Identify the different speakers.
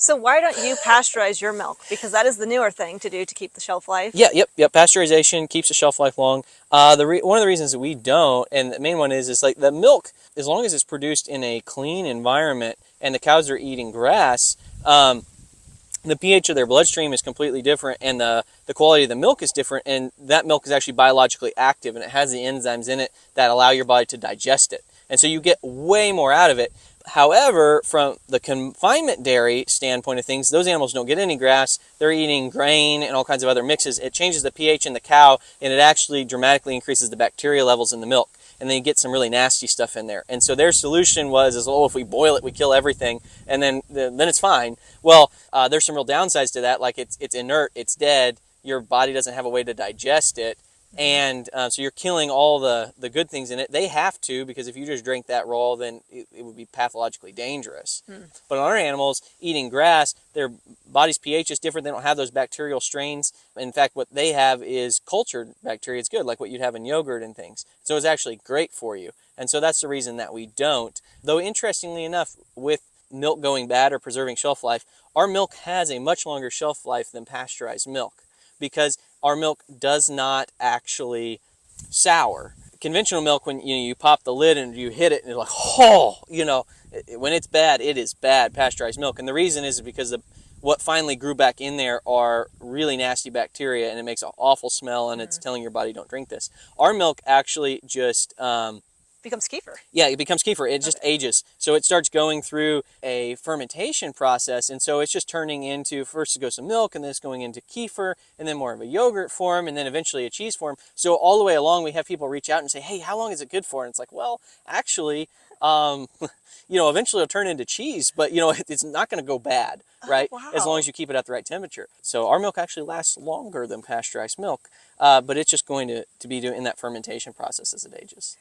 Speaker 1: So why don't you pasteurize your milk? Because that is the newer thing to do to keep the shelf life.
Speaker 2: Yeah, yep. Pasteurization keeps the shelf life long. One of the reasons that we don't, and the main one is like the milk, as long as it's produced in a clean environment and the cows are eating grass, the pH of their bloodstream is completely different, and the quality of the milk is different, and that milk is actually biologically active, and it has the enzymes in it that allow your body to digest it. And so you get way more out of it. However, from the confinement dairy standpoint of things, those animals don't get any grass. They're eating grain and all kinds of other mixes. It changes the pH in the cow, and it actually dramatically increases the bacteria levels in the milk. And then you get some really nasty stuff in there. And so their solution was, oh, if we boil it, we kill everything, and then it's fine. Well, there's some real downsides to that, like it's inert, it's dead, your body doesn't have a way to digest it, and so you're killing all the good things in it. They have to, because if you just drink that raw, then it would be pathologically dangerous. But on other animals, eating grass, their body's pH is different. They don't have those bacterial strains. In fact, what they have is cultured bacteria. It's good, like what you'd have in yogurt and things. So it's actually great for you. And so that's the reason that we don't. Though interestingly enough, with milk going bad or preserving shelf life, our milk has a much longer shelf life than pasteurized milk, because our milk does not actually sour. Conventional milk, when you pop the lid and you hit it and it's like, oh, when it's bad, it is bad, pasteurized milk. And the reason is because what finally grew back in there are really nasty bacteria, and it makes an awful smell, and it's telling your body, don't drink this. Our milk actually just
Speaker 1: becomes kefir.
Speaker 2: Yeah, it becomes kefir. It just ages. So it starts going through a fermentation process, and so it's just turning into, first it goes to milk, and then it's going into kefir, and then more of a yogurt form, and then eventually a cheese form. So all the way along, we have people reach out and say, hey, how long is it good for? And it's like, well, actually, eventually it'll turn into cheese, but it's not going to go bad, right?
Speaker 1: Oh, wow.
Speaker 2: As long as you keep it at the right temperature. So our milk actually lasts longer than pasteurized milk, but it's just going to be doing in that fermentation process as it ages.